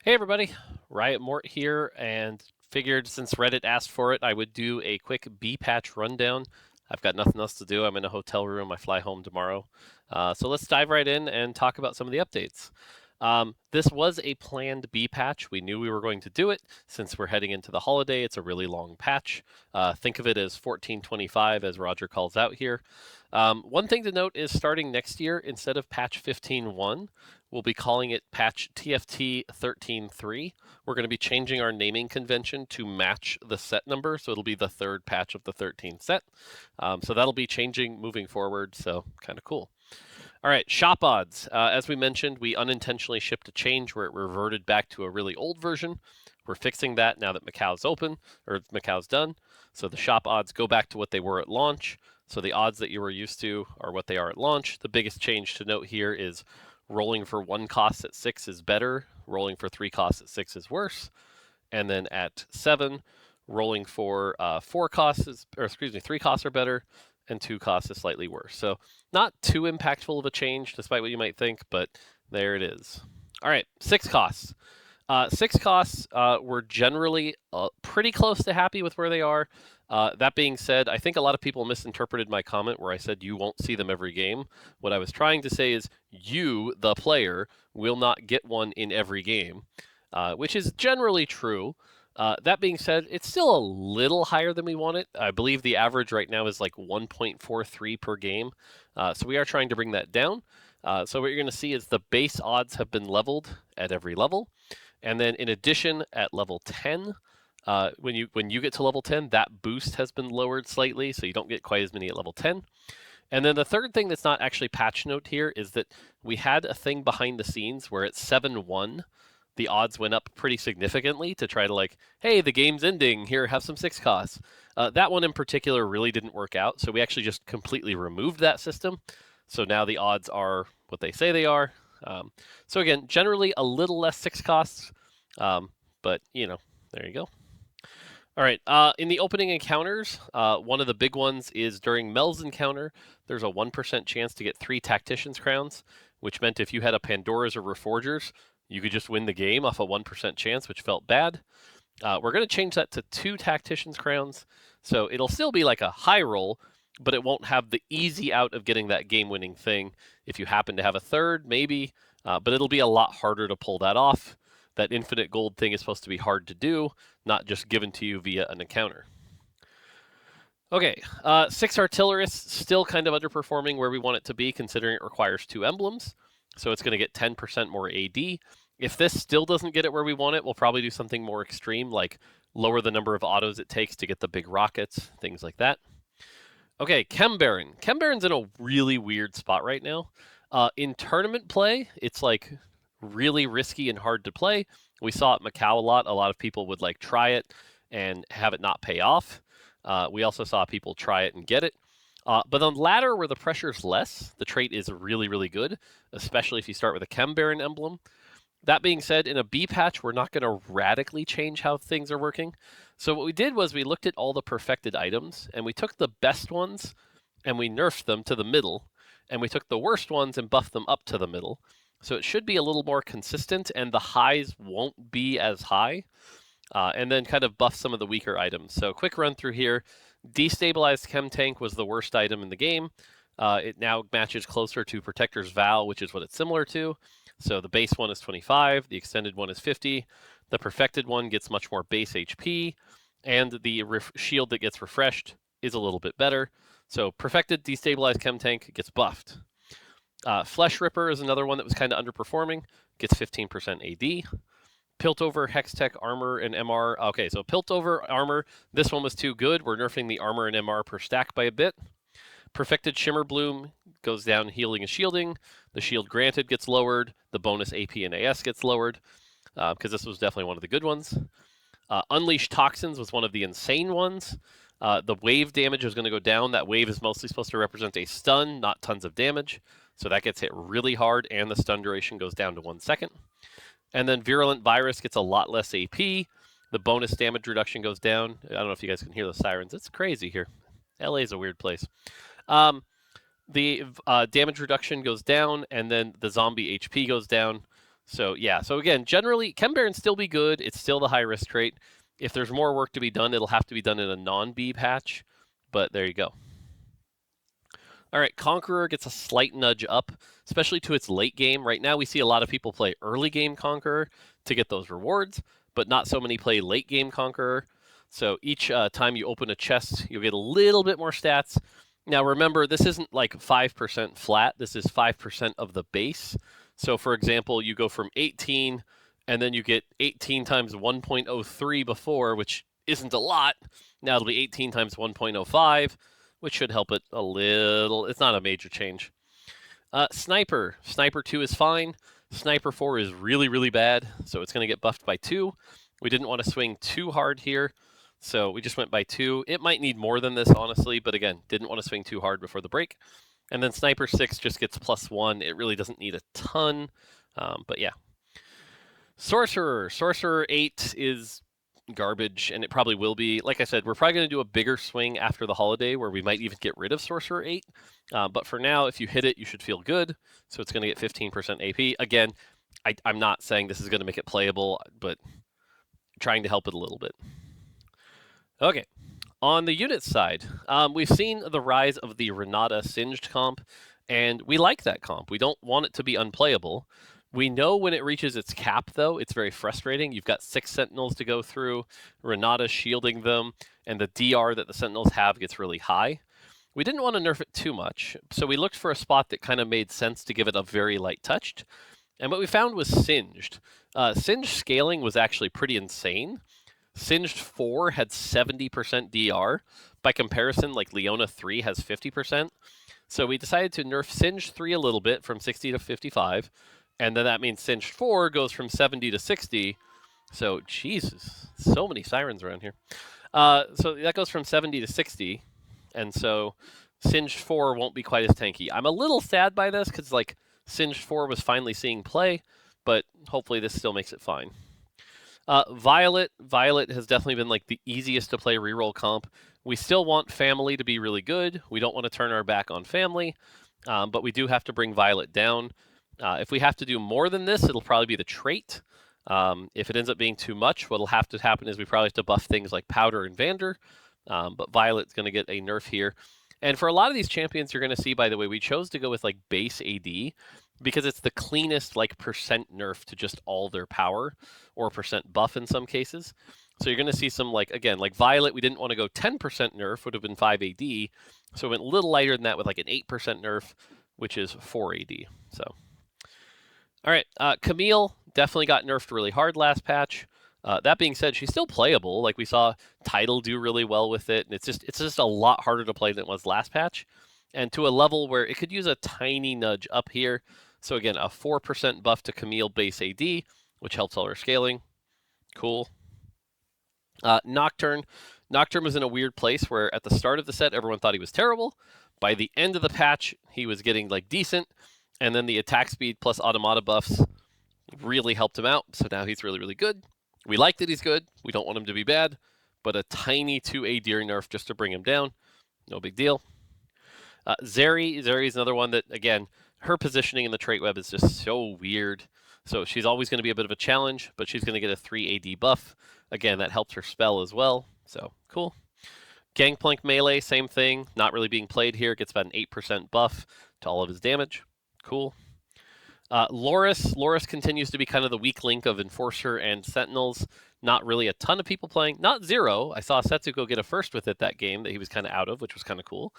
Hey everybody, Riot Mort here, and figured since Reddit asked for it, I would do a quick B patch rundown. I've got nothing else to do. I'm in a hotel room. I fly home tomorrow. So let's dive right in and talk about some of the updates. This was a planned B patch. We knew we were going to do it since we're heading into the holiday. It's a really long patch. Think of it as 1425, as Roger calls out here. One thing to note is starting next year, instead of patch 15.1, we'll be calling it patch TFT 13.3. We're going to be changing our naming convention to match the set number, so it'll be the third patch of the 13th set. So that'll be changing moving forward, so kind of cool. All right, shop odds. As we mentioned, we unintentionally shipped a change where it reverted back to a really old version. We're fixing that now that Macau's open, or Macau's done. So the shop odds go back to what they were at launch. So the odds that you were used to are what they are at launch. The biggest change to note here is rolling for 1 cost at 6 is better, rolling for 3 costs at 6 is worse. And then at 7, rolling for 4 costs is, or excuse me, 3 costs are better, and 2 costs is slightly worse. So not too impactful of a change, despite what you might think, but there it is. All right, 6 costs. 6 costs, we're generally pretty close to happy with where they are. That being said, I think a lot of people misinterpreted my comment where I said you won't see them every game. What I was trying to say is you, the player, will not get one in every game, which is generally true. That being said, it's still a little higher than we want it. I believe the average right now is like 1.43 per game. So we are trying to bring that down. So what you're going to see is the base odds have been leveled at every level. And then in addition, at level 10, when you get to level 10, that boost has been lowered slightly, so you don't get quite as many at level 10. And then the third thing that's not actually patch note here is that we had a thing behind the scenes where at 7-1, the odds went up pretty significantly to try to like, hey, the game's ending, here, have some 6 costs. That one in particular really didn't work out, so we actually just completely removed that system. So now the odds are what they say they are. So again, generally a little less 6 costs, but there you go. All right. In the opening encounters, one of the big ones is during Mel's encounter, there's a 1% chance to get 3 Tactician's Crowns, which meant if you had a Pandora's or Reforgers, you could just win the game off a 1% chance, which felt bad. We're going to change that to 2 Tactician's Crowns, so it'll still be like a high roll, but it won't have the easy out of getting that game-winning thing. If you happen to have a third, maybe, but it'll be a lot harder to pull that off. That infinite gold thing is supposed to be hard to do, not just given to you via an encounter. Okay, 6 Artillerists, still kind of underperforming where we want it to be, considering it requires 2 emblems. So it's going to get 10% more AD. If this still doesn't get it where we want it, we'll probably do something more extreme, like lower the number of autos it takes to get the big rockets, things like that. Okay, Chem Baron. Chem Baron's in a really weird spot right now. In tournament play, it's like really risky and hard to play. We saw at Macau a lot. A lot of people would like try it and have it not pay off. We also saw people try it and get it. But on ladder, where the pressure's less, the trait is really, really good, especially if you start with a Chem Baron emblem. That being said, in a B patch, we're not going to radically change how things are working. So what we did was we looked at all the perfected items, and we took the best ones, and we nerfed them to the middle, and we took the worst ones and buffed them up to the middle. So it should be a little more consistent, and the highs won't be as high. And then kind of buff some of the weaker items. So quick run through here. Destabilized Chem Tank was the worst item in the game. It now matches closer to Protector's Vow, which is what it's similar to. So the base one is 25, the extended one is 50. The perfected one gets much more base HP, and the shield that gets refreshed is a little bit better. So perfected destabilized Chem Tank gets buffed. Flesh Ripper is another one that was kind of underperforming, gets 15% AD. Piltover, Hextech, Armor, and MR. Okay, so Piltover, Armor, this one was too good. We're nerfing the Armor and MR per stack by a bit. Perfected Shimmer Bloom goes down healing and shielding. The shield granted gets lowered. The bonus AP and AS gets lowered, because this was definitely one of the good ones. Unleash Toxins was one of the insane ones. The wave damage is going to go down. That wave is mostly supposed to represent a stun, not tons of damage. So that gets hit really hard, and the stun duration goes down to 1 second. And then Virulent Virus gets a lot less AP. The bonus damage reduction goes down. I don't know if you guys can hear the sirens. It's crazy here. LA is a weird place. The damage reduction goes down, and then the zombie HP goes down. So yeah, so again, generally, Chem Baron still be good. It's still the high risk trait. If there's more work to be done, it'll have to be done in a non-B patch. But there you go. All right, Conqueror gets a slight nudge up, especially to its late game. Right now, we see a lot of people play early game Conqueror to get those rewards, but not so many play late game Conqueror. So each time you open a chest, you'll get a little bit more stats. Now, remember, this isn't like 5% flat. This is 5% of the base. So, for example, you go from 18, and then you get 18 times 1.03 before, which isn't a lot. Now it'll be 18 times 1.05, which should help it a little. It's not a major change. Sniper. Sniper 2 is fine. Sniper 4 is really, really bad, so it's going to get buffed by 2. We didn't want to swing too hard here, so we just went by 2. It might need more than this, honestly, but again, didn't want to swing too hard before the break. And then Sniper 6 just gets +1. It really doesn't need a ton, but yeah. Sorcerer. Sorcerer 8 is garbage, and it probably will be. Like I said, we're probably going to do a bigger swing after the holiday where we might even get rid of Sorcerer 8. But for now, if you hit it, you should feel good. So it's going to get 15% AP. Again, I'm not saying this is going to make it playable, but trying to help it a little bit. Okay. On the unit side, we've seen the rise of the Renata Singed comp, and we like that comp. We don't want it to be unplayable. We know when it reaches its cap, though, it's very frustrating. You've got 6 Sentinels to go through, Renata shielding them, and the DR that the Sentinels have gets really high. We didn't want to nerf it too much, so we looked for a spot that kind of made sense to give it a very light touched. And what we found was Singed. Singed scaling was actually pretty insane. Singed 4 had 70% DR. By comparison, like Leona 3 has 50%. So we decided to nerf Singed 3 a little bit from 60 to 55. And then that means Singed 4 goes from 70 to 60. So, Jesus, so many sirens around here. So that goes from 70 to 60. And so Singed 4 won't be quite as tanky. I'm a little sad by this because, like, Singed 4 was finally seeing play, but hopefully this still makes it fine. Violet. Violet has definitely been, like, the easiest to play reroll comp. We still want Family to be really good. We don't want to turn our back on Family, but we do have to bring Violet down. If we have to do more than this, it'll probably be the trait. If it ends up being too much, what'll have to happen is we probably have to buff things like Powder and Vander. But Violet's going to get a nerf here. And for a lot of these champions, you're going to see, by the way, we chose to go with like base AD because it's the cleanest like percent nerf to just all their power or percent buff in some cases. So you're going to see some like, again, like Violet, we didn't want to go 10% nerf, would have been 5 AD. So we went a little lighter than that with like an 8% nerf, which is 4 AD. So. All right, Camille definitely got nerfed really hard last patch. That being said, she's still playable. Like we saw Tidal do really well with it, and it's just a lot harder to play than it was last patch, and to a level where it could use a tiny nudge up here. So again, a 4% buff to Camille base AD, which helps all her scaling. Cool. Nocturne. Nocturne was in a weird place where at the start of the set, everyone thought he was terrible. By the end of the patch, he was getting like decent, and then the attack speed plus automata buffs really helped him out. So now he's really, really good. We like that he's good. We don't want him to be bad, but a tiny 2 AD nerf just to bring him down. No big deal. Zeri is another one that, again, her positioning in the trait web is just so weird. So she's always going to be a bit of a challenge, but she's going to get a 3 AD buff. Again, that helps her spell as well. So cool. Gangplank melee, same thing. Not really being played here. Gets about an 8% buff to all of his damage. Cool. Loris continues to be kind of the weak link of Enforcer and Sentinels. Not really a ton of people playing. Not zero. I saw Setsuko get a first with it that game that he was kind of out of, which was kind of cool.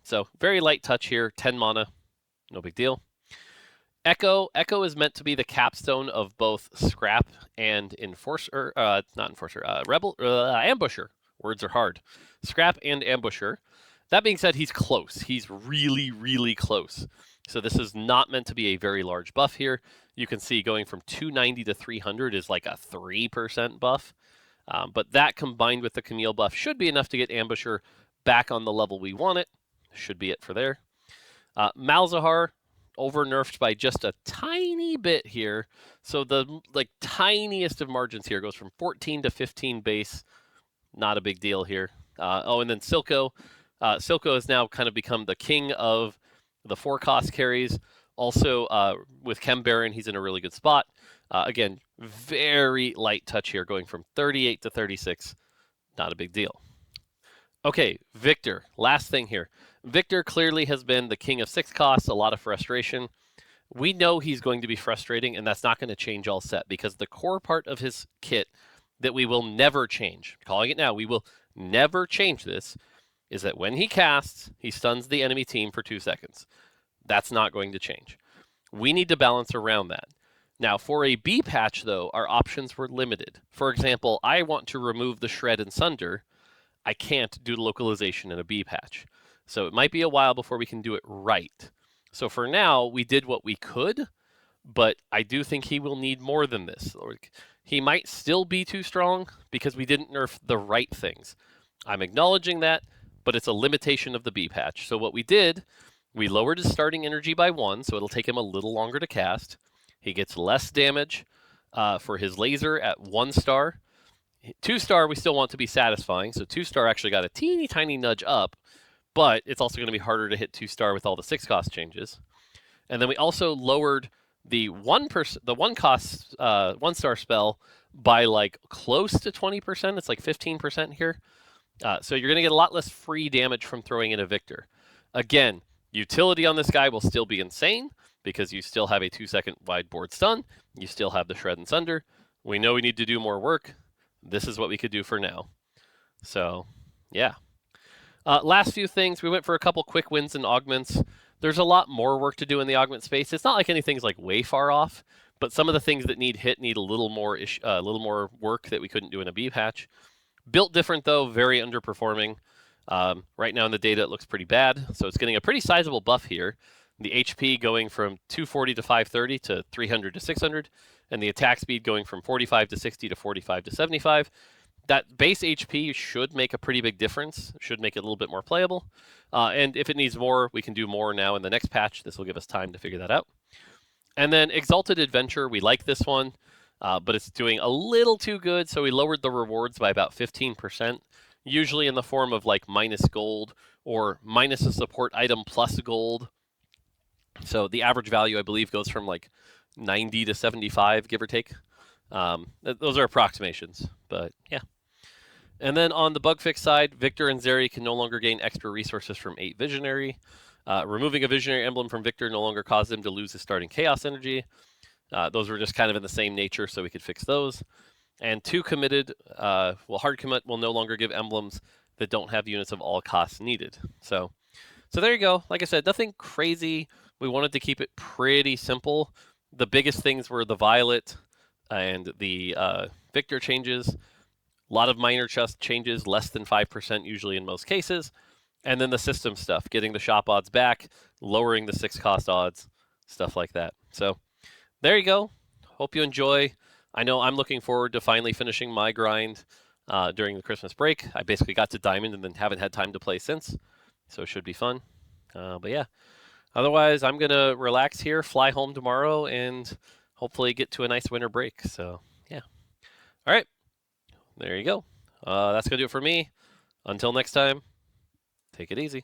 So very light touch here. 10 mana. No big deal. Echo is meant to be the capstone of both Scrap and Enforcer. Not Enforcer. Ambusher. Words are hard. Scrap and Ambusher. That being said, he's close. He's really, really close. So this is not meant to be a very large buff here. You can see going from 290 to 300 is like a 3% buff. But that combined with the Camille buff should be enough to get Ambusher back on the level we want it. Should be it for there. Malzahar, over-nerfed by just a tiny bit here. So the like tiniest of margins here goes from 14 to 15 base. Not a big deal here. And then Silco. Silco has now kind of become the king of the 4-cost carries. Also, with Chem Baron, he's in a really good spot. Again, very light touch here, going from 38 to 36. Not a big deal. Okay, Victor. Last thing here. Victor clearly has been the king of 6 costs, a lot of frustration. We know he's going to be frustrating, and that's not going to change all set because the core part of his kit that we will never change, calling it now, we will never change this, is that when he casts, he stuns the enemy team for 2 seconds. That's not going to change. We need to balance around that. Now, for a B patch, though, our options were limited. For example, I want to remove the Shred and Sunder. I can't do the localization in a B patch. So it might be a while before we can do it right. So for now, we did what we could, but I do think he will need more than this. He might still be too strong because we didn't nerf the right things. I'm acknowledging that, but it's a limitation of the B patch. So what we did, we lowered his starting energy by 1, so it'll take him a little longer to cast. He gets less damage for his laser at 1 star. 2 star we still want to be satisfying, so 2 star actually got a teeny tiny nudge up, but it's also going to be harder to hit 2 star with all the 6 cost changes. And then we also lowered the 1 cost 1 star spell by like close to 20%. It's like 15% here. So you're going to get a lot less free damage from throwing in a Victor. Again, utility on this guy will still be insane because you still have a 2-second wide board stun. You still have the Shred and Sunder. We know we need to do more work. This is what we could do for now. So, yeah. Last few things. We went for a couple quick wins and augments. There's a lot more work to do in the augment space. It's not like anything's like way far off, but some of the things that need hit need a little more work that we couldn't do in a B patch. Built different though, very underperforming. Right now in the data it looks pretty bad, so it's getting a pretty sizable buff here. The HP going from 240 to 530 to 300 to 600, and the attack speed going from 45 to 60 to 45 to 75. That base HP should make a pretty big difference, should make it a little bit more playable. And if it needs more, we can do more now in the next patch. This will give us time to figure that out. And then Exalted Adventure, we like this one, but it's doing a little too good, so we lowered the rewards by about 15%, usually in the form of like minus gold or minus a support item plus gold. So the average value, I believe, goes from like 90 to 75, give or take. Those are approximations, but yeah. And then on the bug fix side, Victor and Zeri can no longer gain extra resources from 8 Visionary. Removing a Visionary emblem from Victor no longer caused him to lose his starting Chaos energy. Those were just kind of in the same nature, so we could fix those. And 2 committed, hard commit will no longer give emblems that don't have units of all costs needed. So there you go. Like I said, nothing crazy. We wanted to keep it pretty simple. The biggest things were the Violet and the Victor changes. A lot of minor changes, less than 5% usually in most cases. And then the system stuff, getting the shop odds back, lowering the 6 cost odds, stuff like that. So there you go. Hope you enjoy. I know I'm looking forward to finally finishing my grind during the Christmas break. I basically got to Diamond and then haven't had time to play since. So it should be fun. But yeah. Otherwise, I'm going to relax here, fly home tomorrow, and hopefully get to a nice winter break. So, yeah. All right. There you go. That's going to do it for me. Until next time, take it easy.